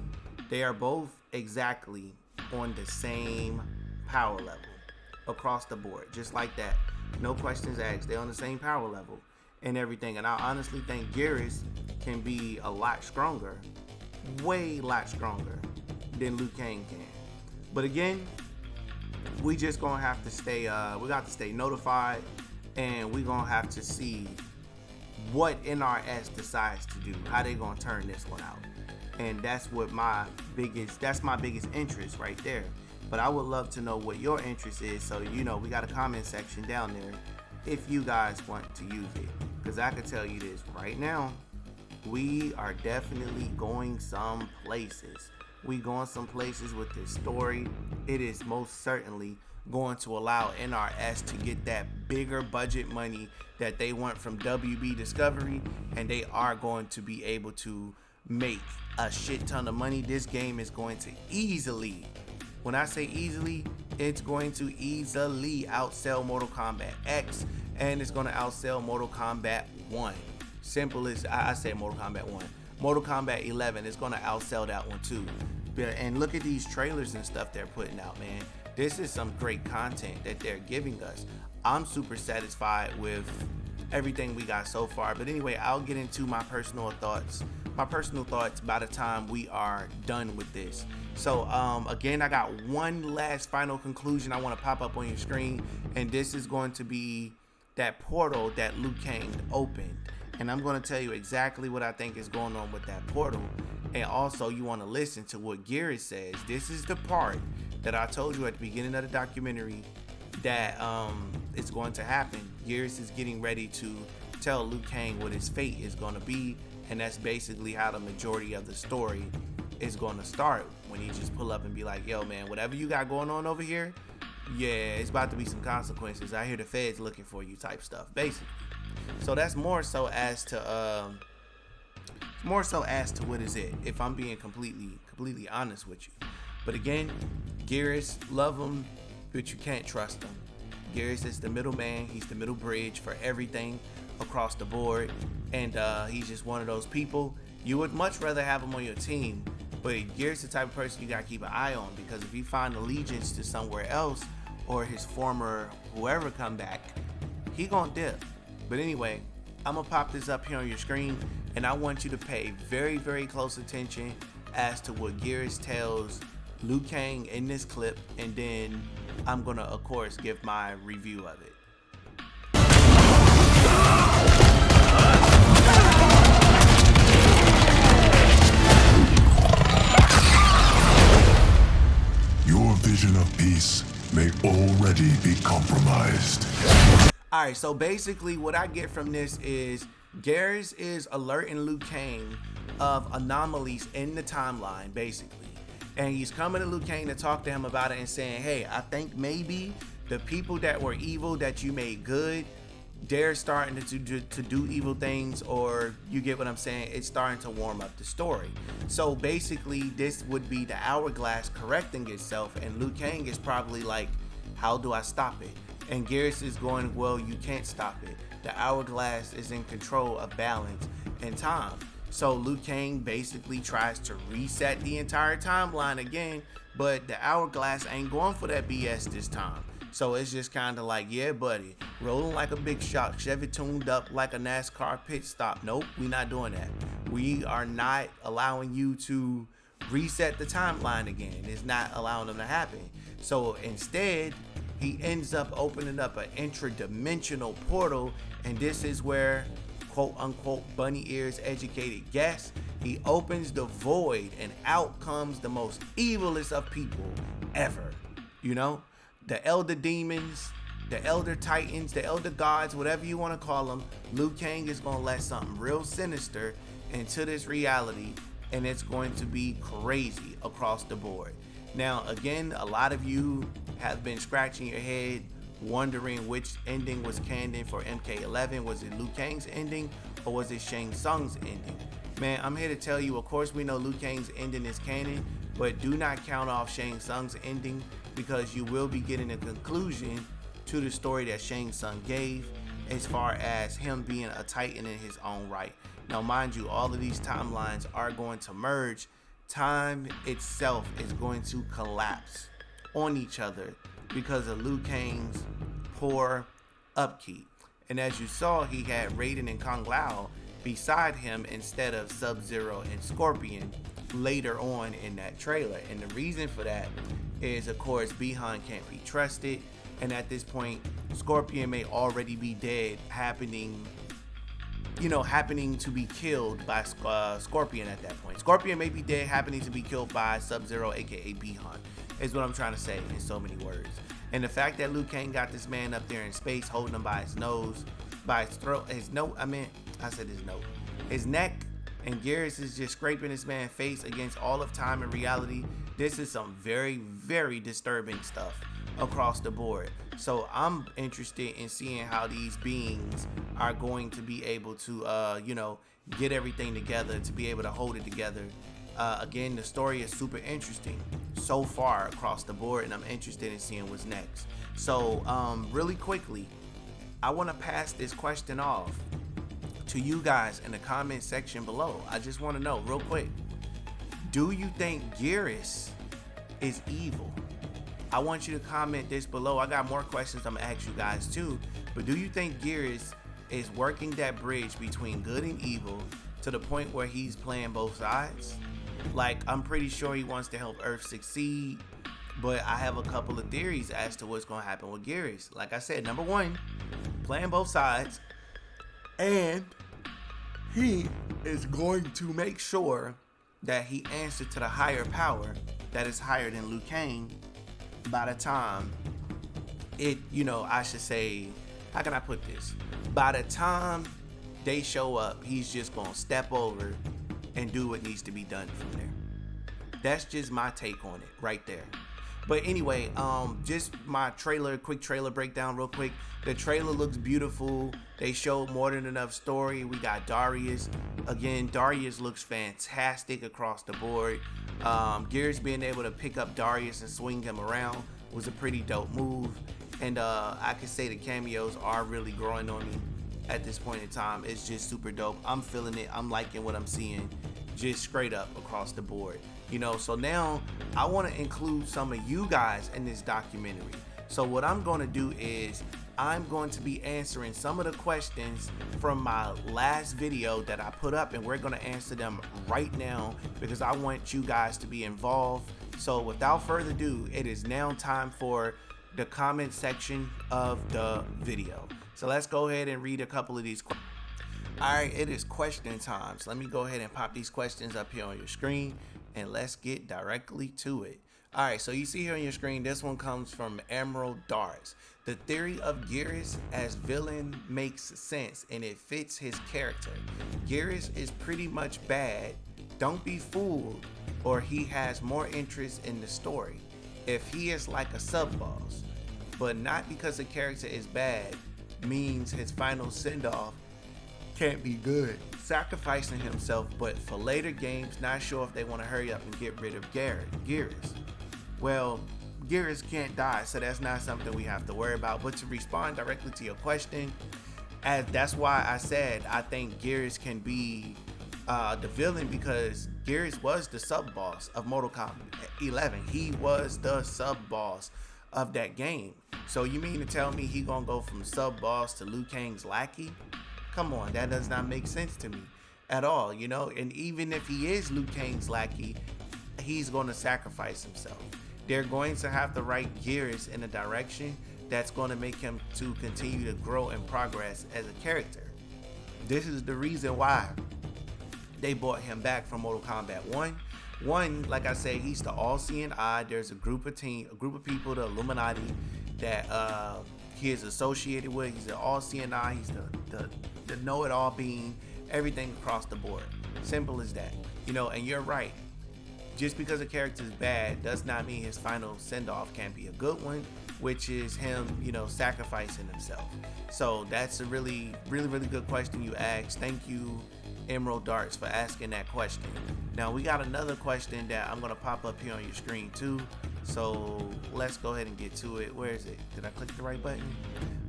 Speaker 1: they are both exactly on the same power level across the board, just like that. No questions asked. They're on the same power level and everything. And I honestly think Geras can be a lot stronger, way lot stronger than Liu Kang can. But again, we just gonna have to stay, we got to stay notified, and we gonna have to see what NRS decides to do, how they gonna turn this one out. And that's what that's my biggest interest right there. But I would love to know what your interest is, so you know, we got a comment section down there if you guys want to use it. Because I can tell you this right now, we are definitely going some places. We going some places with this story. It is most certainly going to allow NRS to get that bigger budget money that they want from WB Discovery, and they are going to be able to make a shit ton of money. This game is going to easily, when I say easily, it's going to easily outsell Mortal Kombat X, and it's going to outsell Mortal Kombat 1. Simple as I say Mortal Kombat 1. Mortal Kombat 11 is going to outsell that one too. And look at these trailers and stuff they're putting out, man. This is some great content that they're giving us. I'm super satisfied with everything we got so far. But anyway, I'll get into my personal thoughts by the time we are done with this. So again, I got one last final conclusion I want to pop up on your screen, and this is going to be that portal that Liu Kang opened. And I'm going to tell you exactly what I think is going on with that portal. And also, you want to listen to what Geras says. This is the part that I told you at the beginning of the documentary that it's going to happen. Geras is getting ready to tell Liu Kang what his fate is going to be. And that's basically how the majority of the story is going to start. When he just pull up and be like, yo, man, whatever you got going on over here, yeah, it's about to be some consequences. I hear the feds looking for you type stuff, basically. So that's more so as to what is it, if I'm being completely honest with you. But again, Geras, love him, but you can't trust him. Geras is the middleman. He's the middle bridge for everything across the board, and he's just one of those people. You would much rather have him on your team, but Geras the type of person you gotta keep an eye on, because if you find allegiance to somewhere else, or his former whoever come back, he gonna dip. But anyway, I'm gonna pop this up here on your screen, and I want you to pay very, very close attention as to what Geras tells Liu Kang in this clip, and then I'm gonna, of course, give my review of it.
Speaker 3: Your vision of peace may already be compromised.
Speaker 1: Alright, so basically what I get from this is Geras is alerting Liu Kang of anomalies in the timeline, basically. And he's coming to Liu Kang to talk to him about it and saying, hey, I think maybe the people that were evil that you made good, they're starting to do evil things, or you get what I'm saying? It's starting to warm up the story. So basically this would be the hourglass correcting itself, and Liu Kang is probably like, how do I stop it? And Geras is going, well, you can't stop it. The hourglass is in control of balance and time. So Liu Kang basically tries to reset the entire timeline again, but the hourglass ain't going for that BS this time. So it's just kind of like, yeah, buddy, rolling like a big shot, Chevy tuned up like a NASCAR pit stop. Nope, we not doing that. We are not allowing you to reset the timeline again. It's not allowing them to happen. So instead, he ends up opening up an intradimensional portal, and this is where, quote unquote, bunny ears educated guess, he opens the void, and out comes the most evilest of people ever. You know, the elder demons, the elder titans, the elder gods, whatever you want to call them. Liu Kang is gonna let something real sinister into this reality, and it's going to be crazy across the board. Now again, a lot of you have been scratching your head wondering which ending was canon for MK11. Was it Liu Kang's ending, or was it Shang Tsung's ending? Man, I'm here to tell you, of course we know Liu Kang's ending is canon, but do not count off Shang Tsung's ending, because you will be getting a conclusion to the story that Shang Tsung gave, as far as him being a titan in his own right. Now mind you, all of these timelines are going to merge. Time itself is going to collapse on each other because of Liu Kang's poor upkeep. And as you saw, he had Raiden and Kung Lao beside him instead of Sub-Zero and Scorpion later on in that trailer. And the reason for that is, of course, Bi-Han can't be trusted, and at this point Scorpion may already be dead, happening to be killed by Scorpion at that point. Scorpion may be dead, happening to be killed by Sub-Zero, aka Bi-Han, is what I'm trying to say in so many words. And the fact that Liu Kang got this man up there in space, holding him by his nose, by his throat, his neck, and Geras is just scraping this man's face against all of time and reality. This is some very, very disturbing stuff across the board. So I'm interested in seeing how these beings are going to be able to get everything together, to be able to hold it together. Again, the story is super interesting so far across the board, and I'm interested in seeing what's next. So really quickly, I want to pass this question off to you guys in the comment section below. I just want to know real quick, do you think Geras is evil? I want you to comment this below. I got more questions I'm gonna ask you guys too, but do you think Geras is working that bridge between good and evil to the point where he's playing both sides? Like, I'm pretty sure he wants to help Earth succeed, but I have a couple of theories as to what's gonna happen with Geras. Like I said, number one, playing both sides, and he is going to make sure that he answers to the higher power that is higher than Liu Kang by the time I should say, how can I put this? By the time they show up, he's just gonna step over and do what needs to be done from there. That's just my take on it right there. But anyway, just my quick trailer breakdown real quick. The trailer looks beautiful. They showed more than enough story. We got Darius. Again, Darius looks fantastic across the board. Geras being able to pick up Darius and swing him around was a pretty dope move. And I can say the cameos are really growing on me at this point in time. It's just super dope. I'm feeling it. I'm liking what I'm seeing, just straight up across the board. You know, so now I want to include some of you guys in this documentary. So what I'm going to do is I'm going to be answering some of the questions from my last video that I put up, and we're going to answer them right now because I want you guys to be involved. So without further ado, it is now time for the comment section of the video. So let's go ahead and read a couple of these questions. All right, it is question time. So let me go ahead and pop these questions up here on your screen, and let's get directly to it. All right, so you see here on your screen, this one comes from Emerald Darts. The theory of Geras as villain makes sense and it fits his character. Geras is pretty much bad. Don't be fooled, or he has more interest in the story. If he is like a sub-boss, but not because the character is bad, means his final send-off can't be good. Sacrificing himself, but for later games, not sure if they want to hurry up and get rid of Geras. Well, Geras can't die, so that's not something we have to worry about. But to respond directly to your question, that's why I said I think Geras can be the villain, because Geras was the sub-boss of Mortal Kombat 11. He was the sub-boss of that game. So you mean to tell me he gonna go from sub-boss to Liu Kang's lackey? Come on, that does not make sense to me at all, you know? And even if he is Liu Kang's lackey, he's gonna sacrifice himself. They're going to have to write Geras in a direction that's going to make him to continue to grow and progress as a character. This is the reason why they brought him back from Mortal Kombat 1. One, like I said, he's the all-seeing eye. There's a group of people, the Illuminati, that he is associated with. He's the all-seeing eye. He's the know-it-all being, everything across the board. Simple as that. You know, and you're right. Just because a character is bad does not mean his final send-off can't be a good one, which is him, you know, sacrificing himself. So that's a really good question you asked. Thank you, Emerald Darts, for asking that question. Now we got another question that I'm gonna pop up here on your screen too. So let's go ahead and get to it. Where is it? Did I click the right button?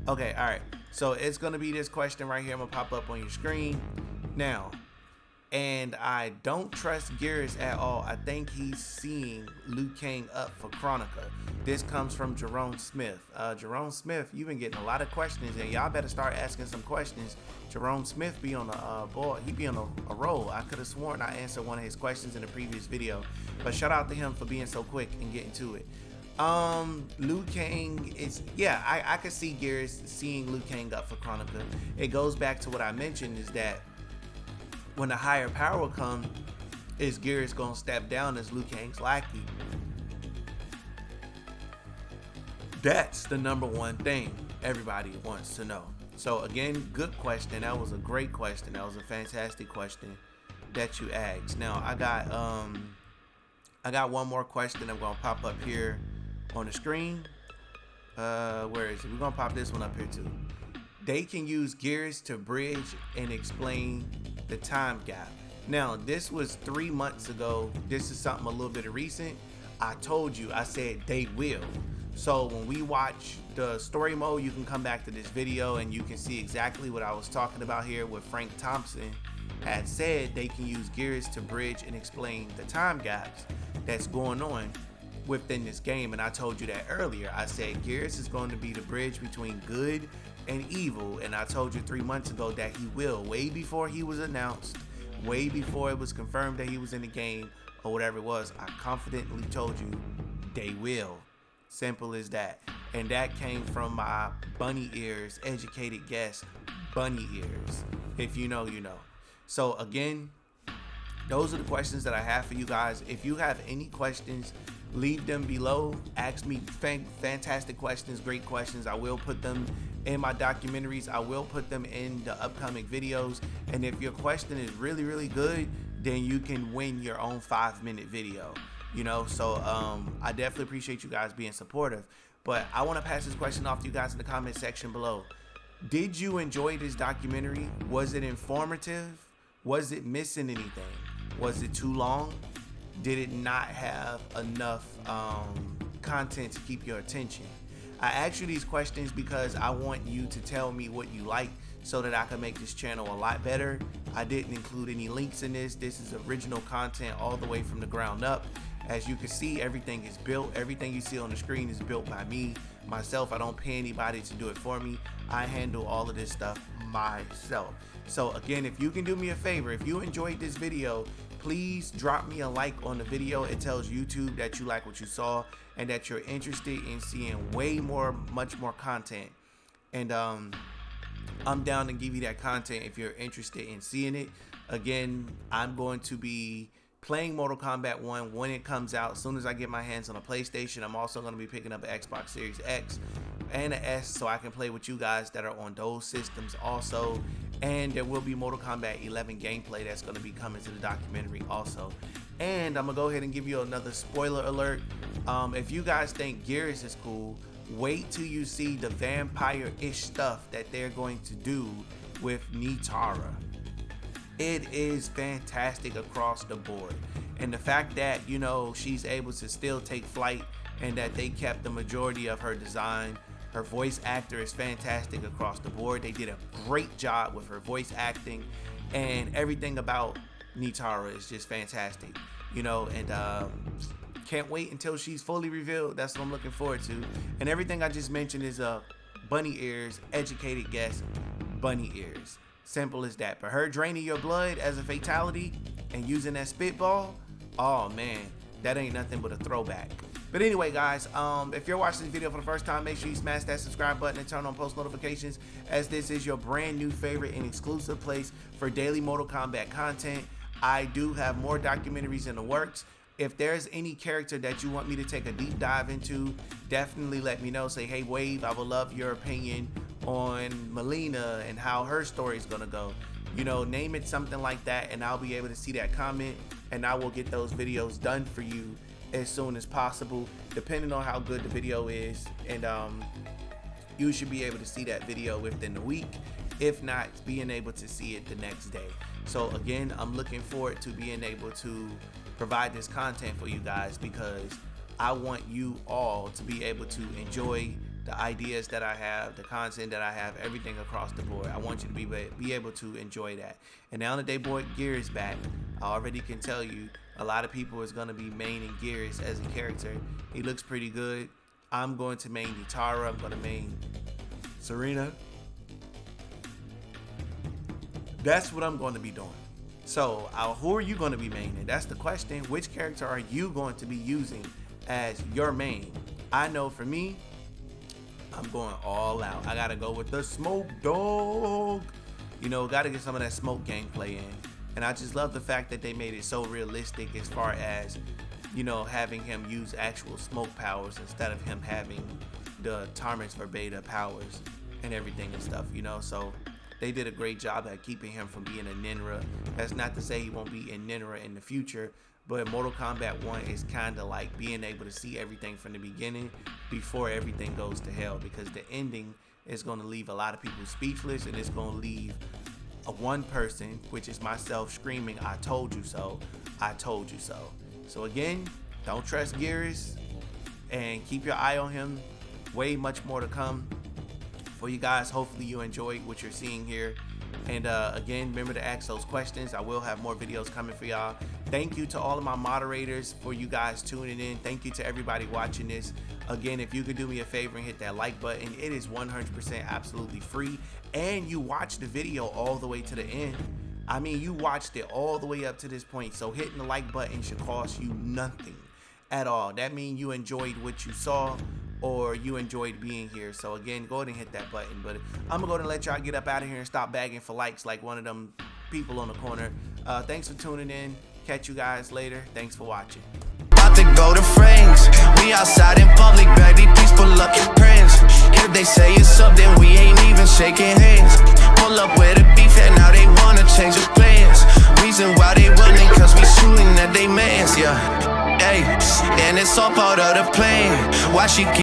Speaker 1: Okay, all right. So it's gonna be this question right here. I'm gonna pop up on your screen now. And I don't trust Geras at all. I think he's seeing Liu Kang up for Chronica. This comes from Jerome Smith. Jerome Smith, you've been getting a lot of questions, and y'all better start asking some questions. Jerome Smith be on a board. He be on a roll. I could have sworn I answered one of his questions in the previous video, but shout out to him for being so quick and getting to it. Liu Kang is, yeah, I could see Geras seeing Liu Kang up for Chronica. It goes back to what I mentioned, is that when the higher power comes, is Geras gonna step down as Liu Kang's lackey? That's the number one thing everybody wants to know. So again, good question. That was a great question. That was a fantastic question that you asked. Now I got one more question I'm gonna pop up here on the screen. Where is it? We're gonna pop this one up here too. They can use Geras to bridge and explain the time gap. Now, this was 3 months ago. This is something a little bit recent. I told you, I said they will. So when we watch the story mode, you can come back to this video and you can see exactly what I was talking about here. What Frank Thompson had said, they can use Geras to bridge and explain the time gaps that's going on within this game. And I told you that earlier. I said Geras is going to be the bridge between good and evil, and I told you 3 months ago that he will, way before he was announced, way before it was confirmed that he was in the game or whatever it was. I confidently told you they will. Simple as that. And that came from my bunny ears, educated guess, bunny ears. If you know, you know. So again, those are the questions that I have for you guys. If you have any questions, leave them below. Ask me fantastic questions, great questions. I will put them in my documentaries. I will put them in the upcoming videos. And if your question is really good, then you can win your own 5-minute video. you know. So I definitely appreciate you guys being supportive. But I want to pass this question off to you guys in the comment section below. Did you enjoy this documentary? Was it informative? Was it missing anything? Was it too long? Did it not have enough content to keep your attention? I ask you these questions because I want you to tell me what you like so that I can make this channel a lot better. I didn't include any links in this. This is original content all the way from the ground up. As you can see, everything is built. Everything you see on the screen is built by me, myself. I don't pay anybody to do it for me. I handle all of this stuff myself. So again, if you can do me a favor, if you enjoyed this video, please drop me a like on the video. It tells YouTube that you like what you saw and that you're interested in seeing much more content. And I'm down to give you that content if you're interested in seeing it. Again, I'm going to be playing Mortal Kombat 1 when it comes out. As soon as I get my hands on a PlayStation, I'm also going to be picking up an Xbox Series X and an S so I can play with you guys that are on those systems also. And there will be Mortal Kombat 11 gameplay that's going to be coming to the documentary also. And I'm going to go ahead and give you another spoiler alert. If you guys think Geras is cool, wait till you see the vampire-ish stuff that they're going to do with Nitara. It is fantastic across the board. And the fact that, you know, she's able to still take flight and that they kept the majority of her design. Her voice actor is fantastic across the board. They did a great job with her voice acting, and everything about Nitara is just fantastic, you know. And can't wait until she's fully revealed. That's what I'm looking forward to. And everything I just mentioned is bunny ears, educated guess, bunny ears. Simple as that. But her draining your blood as a fatality and using that spitball, oh man, that ain't nothing but a throwback. But anyway, guys, if you're watching this video for the first time, make sure you smash that subscribe button and turn on post notifications, as this is your brand new favorite and exclusive place for daily Mortal Kombat content. I do have more documentaries in the works. If there's any character that you want me to take a deep dive into, definitely let me know. Say, hey, Wave, I would love your opinion on Melina and how her story is going to go. You know, name it something like that, and I'll be able to see that comment, and I will get those videos done for you as soon as possible, depending on how good the video is. And you should be able to see that video within the week, if not being able to see it the next day. So again, I'm looking forward to being able to provide this content for you guys, because I want you all to be able to enjoy the ideas that I have, the content that I have, everything across the board. I want you to be able to enjoy that. And now that they brought Geras back, I already can tell you a lot of people is going to be maining Geras as a character. He looks pretty good. I'm going to main Nitara. I'm going to main Serena. That's what I'm going to be doing. So who are you going to be maining? That's the question. Which character are you going to be using as your main? I know for me, I'm going all out. I got to go with the smoke dog. You know, got to get some of that smoke gameplay in. And I just love the fact that they made it so realistic as far as, you know, having him use actual smoke powers instead of him having the Tarmus Verbata powers and everything and stuff, you know. So they did a great job at keeping him from being a ninja. That's not to say he won't be a ninja in the future, but Mortal Kombat 1 is kind of like being able to see everything from the beginning before everything goes to hell, because the ending is going to leave a lot of people speechless, and it's going to leave one person, which is myself, screaming, I told you so, I told you so. So again, don't trust Geras, and keep your eye on him. Way much more to come for you guys. Hopefully you enjoyed what you're seeing here. And again, remember to ask those questions. I will have more videos coming for y'all. Thank you to all of my moderators for you guys tuning in. Thank you to everybody watching this. Again, if you could do me a favor and hit that like button, it is 100% absolutely free. And you watch the video all the way to the end. I mean, you watched it all the way up to this point. So hitting the like button should cost you nothing at all. That means you enjoyed what you saw, or you enjoyed being here. So again, go ahead and hit that button. But I'm gonna go ahead and let y'all get up out of here and stop begging for likes like one of them people on the corner. Thanks for tuning in. Catch you guys later. Thanks for watching.
Speaker 5: About to go to frames. We outside in public, baby, please pull up your prints. If they say it's up, then we ain't even shaking hands. Pull up with a beef and now they wanna change the plans. Reason why they running, cause we shooting at they mans, yeah. Hey. and it's all part of the plan. Why she keep